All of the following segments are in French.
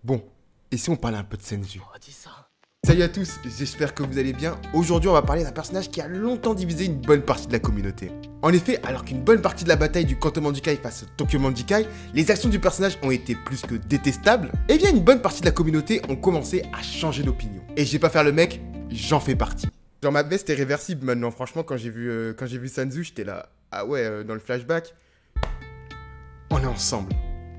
Bon, et si on parlait un peu de Senzu? Salut à tous, j'espère que vous allez bien. Aujourd'hui, on va parler d'un personnage qui a longtemps divisé une bonne partie de la communauté. En effet, alors qu'une bonne partie de la bataille du Kanto Manjikai face au Tokyo Manjikai, les actions du personnage ont été plus que détestables, eh bien une bonne partie de la communauté ont commencé à changer d'opinion. Et je vais pas faire le mec, j'en fais partie. Genre ma veste est réversible maintenant, franchement quand j'ai vu Senzu, j'étais là, ah ouais, dans le flashback, on est ensemble.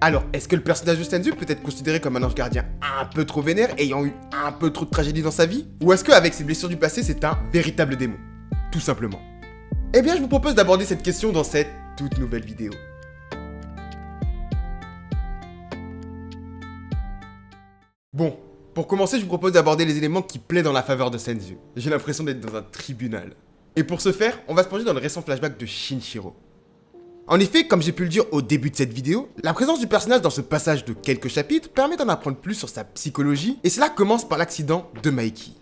Alors, est-ce que le personnage de Senzu peut être considéré comme un ange gardien un peu trop vénère, ayant eu un peu trop de tragédie dans sa vie? Ou est-ce qu'avec ses blessures du passé, c'est un véritable démon? Tout simplement. Eh bien, je vous propose d'aborder cette question dans cette toute nouvelle vidéo. Bon, pour commencer, je vous propose d'aborder les éléments qui plaident dans la faveur de Senzu. J'ai l'impression d'être dans un tribunal. Et pour ce faire, on va se plonger dans le récent flashback de Shinshiro. En effet, comme j'ai pu le dire au début de cette vidéo, la présence du personnage dans ce passage de quelques chapitres permet d'en apprendre plus sur sa psychologie, et cela commence par l'accident de Maiki.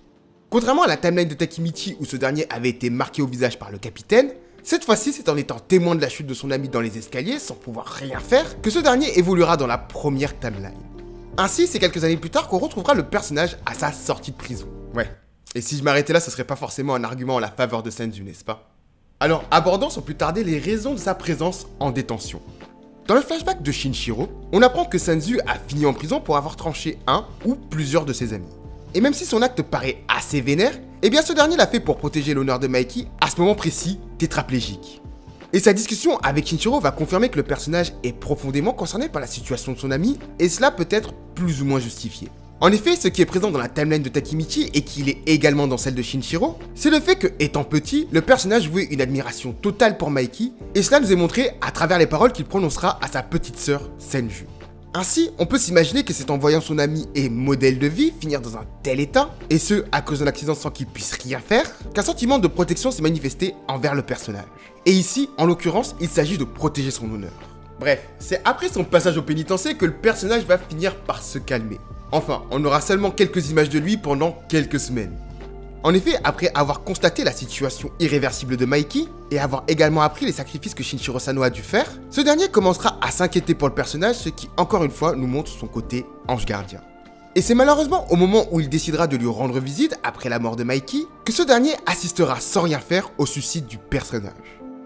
Contrairement à la timeline de Takemichi où ce dernier avait été marqué au visage par le capitaine, cette fois-ci c'est en étant témoin de la chute de son ami dans les escaliers sans pouvoir rien faire que ce dernier évoluera dans la première timeline. Ainsi, c'est quelques années plus tard qu'on retrouvera le personnage à sa sortie de prison. Ouais, et si je m'arrêtais là, ce serait pas forcément un argument en la faveur de Senzu, n'est-ce pas? Alors, abordons sans plus tarder les raisons de sa présence en détention. Dans le flashback de Shinshiro, on apprend que Senzu a fini en prison pour avoir tranché un ou plusieurs de ses amis. Et même si son acte paraît assez vénère, eh bien ce dernier l'a fait pour protéger l'honneur de Maiki, à ce moment précis, tétraplégique. Et sa discussion avec Shinshiro va confirmer que le personnage est profondément concerné par la situation de son ami, et cela peut être plus ou moins justifié. En effet, ce qui est présent dans la timeline de Takemichi et qu'il est également dans celle de Shinshiro, c'est le fait que, étant petit, le personnage vouait une admiration totale pour Maiki, et cela nous est montré à travers les paroles qu'il prononcera à sa petite sœur, Senju. Ainsi, on peut s'imaginer que c'est en voyant son ami et modèle de vie finir dans un tel état, et ce, à cause d'un accident sans qu'il puisse rien faire, qu'un sentiment de protection s'est manifesté envers le personnage. Et ici, en l'occurrence, il s'agit de protéger son honneur. Bref, c'est après son passage au pénitencier que le personnage va finir par se calmer. Enfin, on aura seulement quelques images de lui pendant quelques semaines. En effet, après avoir constaté la situation irréversible de Maiki, et avoir également appris les sacrifices que Shinshiro Sano a dû faire, ce dernier commencera à s'inquiéter pour le personnage, ce qui encore une fois nous montre son côté ange gardien. Et c'est malheureusement au moment où il décidera de lui rendre visite, après la mort de Maiki, que ce dernier assistera sans rien faire au suicide du personnage.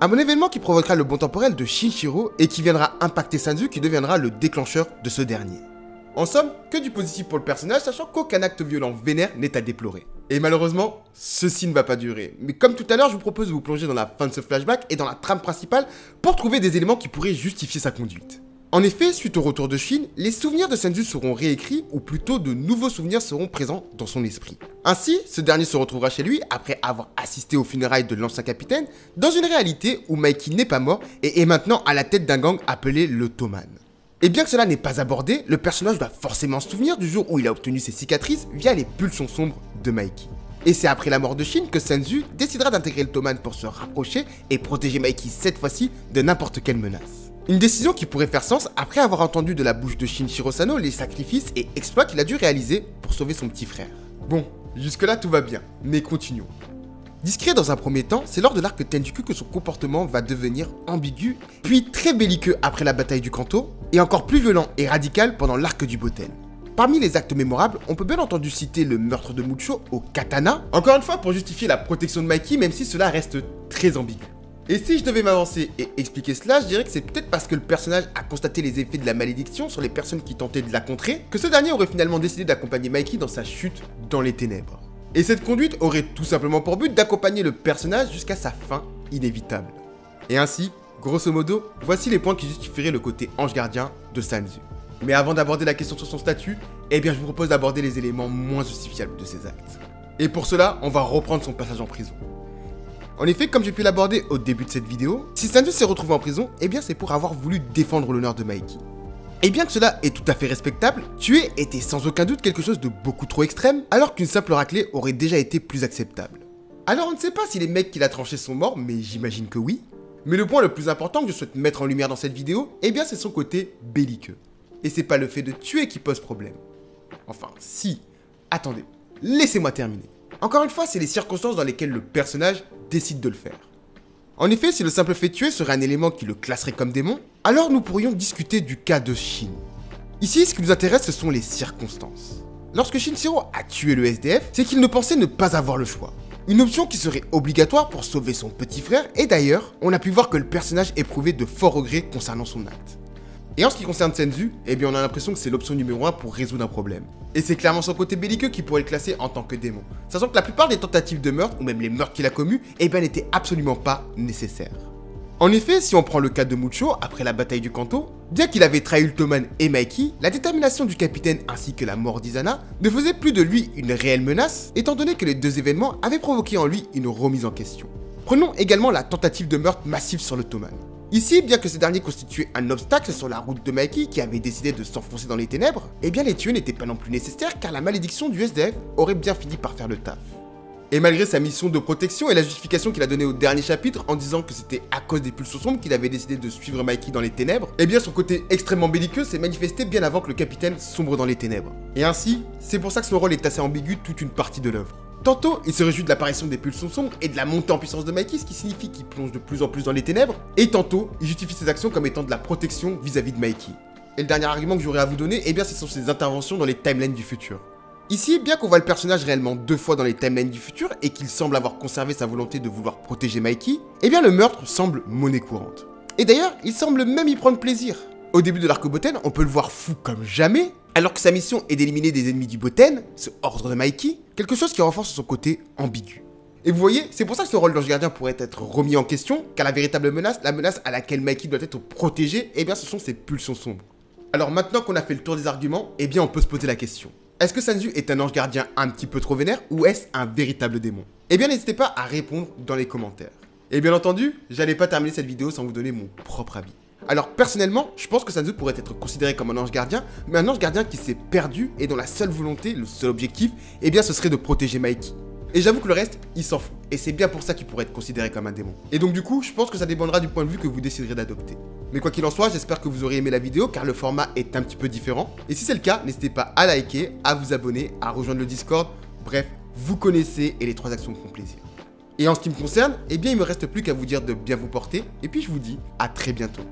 Un bon événement qui provoquera le bond temporel de Shinshiro et qui viendra impacter Senzu qui deviendra le déclencheur de ce dernier. En somme, que du positif pour le personnage, sachant qu'aucun acte violent vénère n'est à déplorer. Et malheureusement, ceci ne va pas durer. Mais comme tout à l'heure, je vous propose de vous plonger dans la fin de ce flashback et dans la trame principale pour trouver des éléments qui pourraient justifier sa conduite. En effet, suite au retour de Shin, les souvenirs de Senzu seront réécrits, ou plutôt de nouveaux souvenirs seront présents dans son esprit. Ainsi, ce dernier se retrouvera chez lui, après avoir assisté aux funérailles de l'ancien capitaine, dans une réalité où Maiki n'est pas mort et est maintenant à la tête d'un gang appelé l'Ottoman. Et bien que cela n'est pas abordé, le personnage va forcément se souvenir du jour où il a obtenu ses cicatrices via les pulsions sombres de Maiki. Et c'est après la mort de Shin que Senzu décidera d'intégrer l'Ottoman pour se rapprocher et protéger Maiki cette fois-ci de n'importe quelle menace. Une décision qui pourrait faire sens après avoir entendu de la bouche de Shinshiro Sano les sacrifices et exploits qu'il a dû réaliser pour sauver son petit frère. Bon, jusque-là tout va bien, mais continuons. Discret dans un premier temps, c'est lors de l'arc Tenjiku que son comportement va devenir ambigu, puis très belliqueux après la bataille du Kanto, et encore plus violent et radical pendant l'arc du Boten. Parmi les actes mémorables, on peut bien entendu citer le meurtre de Mucho au katana, encore une fois pour justifier la protection de Maiki même si cela reste très ambigu. Et si je devais m'avancer et expliquer cela, je dirais que c'est peut-être parce que le personnage a constaté les effets de la malédiction sur les personnes qui tentaient de la contrer, que ce dernier aurait finalement décidé d'accompagner Maiki dans sa chute dans les ténèbres. Et cette conduite aurait tout simplement pour but d'accompagner le personnage jusqu'à sa fin inévitable. Et ainsi, grosso modo, voici les points qui justifieraient le côté ange gardien de Senzu. Mais avant d'aborder la question sur son statut, eh bien je vous propose d'aborder les éléments moins justifiables de ses actes. Et pour cela, on va reprendre son passage en prison. En effet, comme j'ai pu l'aborder au début de cette vidéo, si Senzu s'est retrouvé en prison, eh bien c'est pour avoir voulu défendre l'honneur de Maiki. Et bien que cela est tout à fait respectable, tuer était sans aucun doute quelque chose de beaucoup trop extrême, alors qu'une simple raclée aurait déjà été plus acceptable. Alors on ne sait pas si les mecs qu'il a tranchés sont morts, mais j'imagine que oui. Mais le point le plus important que je souhaite mettre en lumière dans cette vidéo, eh bien c'est son côté belliqueux. Et c'est pas le fait de tuer qui pose problème. Enfin, si. Attendez, laissez-moi terminer. Encore une fois, c'est les circonstances dans lesquelles le personnage décide de le faire. En effet, si le simple fait de tuer serait un élément qui le classerait comme démon, alors nous pourrions discuter du cas de Shin. Ici, ce qui nous intéresse, ce sont les circonstances. Lorsque Shinjiro a tué le SDF, c'est qu'il ne pensait ne pas avoir le choix. Une option qui serait obligatoire pour sauver son petit frère, et d'ailleurs, on a pu voir que le personnage éprouvait de forts regrets concernant son acte. Et en ce qui concerne Senzu, eh bien on a l'impression que c'est l'option numéro 1 pour résoudre un problème. Et c'est clairement son côté belliqueux qui pourrait le classer en tant que démon. Sachant que la plupart des tentatives de meurtre, ou même les meurtres qu'il a commis, eh bien n'étaient absolument pas nécessaires. En effet, si on prend le cas de Mucho, après la bataille du Kanto, bien qu'il avait trahi Ultoman et Mikey, la détermination du capitaine ainsi que la mort d'Izana ne faisait plus de lui une réelle menace, étant donné que les deux événements avaient provoqué en lui une remise en question. Prenons également la tentative de meurtre massive sur l'Ottoman. Ici, bien que ce dernier constituait un obstacle sur la route de Mikey qui avait décidé de s'enfoncer dans les ténèbres, eh bien les tuer n'était pas non plus nécessaire car la malédiction du SDF aurait bien fini par faire le taf. Et malgré sa mission de protection et la justification qu'il a donnée au dernier chapitre en disant que c'était à cause des pulsions sombres qu'il avait décidé de suivre Mikey dans les ténèbres, eh bien son côté extrêmement belliqueux s'est manifesté bien avant que le capitaine sombre dans les ténèbres. Et ainsi, c'est pour ça que son rôle est assez ambigu toute une partie de l'œuvre. Tantôt, il se réjouit de l'apparition des pulsions sombres et de la montée en puissance de Mikey, ce qui signifie qu'il plonge de plus en plus dans les ténèbres, et tantôt, il justifie ses actions comme étant de la protection vis-à-vis de Mikey. Et le dernier argument que j'aurais à vous donner, eh bien ce sont ses interventions dans les timelines du futur. Ici, bien qu'on voit le personnage réellement 2 fois dans les timelines du futur et qu'il semble avoir conservé sa volonté de vouloir protéger Mikey, eh bien le meurtre semble monnaie courante. Et d'ailleurs, il semble même y prendre plaisir. Au début de l'arc Boten, on peut le voir fou comme jamais, alors que sa mission est d'éliminer des ennemis du Boten, ce ordre de Mikey, quelque chose qui renforce son côté ambigu. Et vous voyez, c'est pour ça que ce rôle d'ange gardien pourrait être remis en question, car la véritable menace, la menace à laquelle Mikey doit être protégé, eh bien ce sont ses pulsions sombres. Alors maintenant qu'on a fait le tour des arguments, eh bien on peut se poser la question. Est-ce que Senzu est un ange gardien un petit peu trop vénère ou est-ce un véritable démon? Eh bien n'hésitez pas à répondre dans les commentaires. Et bien entendu, j'allais pas terminer cette vidéo sans vous donner mon propre avis. Alors personnellement, je pense que Senzu pourrait être considéré comme un ange gardien, mais un ange gardien qui s'est perdu et dont la seule volonté, le seul objectif, eh bien ce serait de protéger Mikey. Et j'avoue que le reste, il s'en fout. Et c'est bien pour ça qu'il pourrait être considéré comme un démon. Et donc du coup, je pense que ça dépendra du point de vue que vous déciderez d'adopter. Mais quoi qu'il en soit, j'espère que vous aurez aimé la vidéo car le format est un petit peu différent. Et si c'est le cas, n'hésitez pas à liker, à vous abonner, à rejoindre le Discord. Bref, vous connaissez et les 3 actions me font plaisir. Et en ce qui me concerne, eh bien il me reste plus qu'à vous dire de bien vous porter. Et puis je vous dis à très bientôt.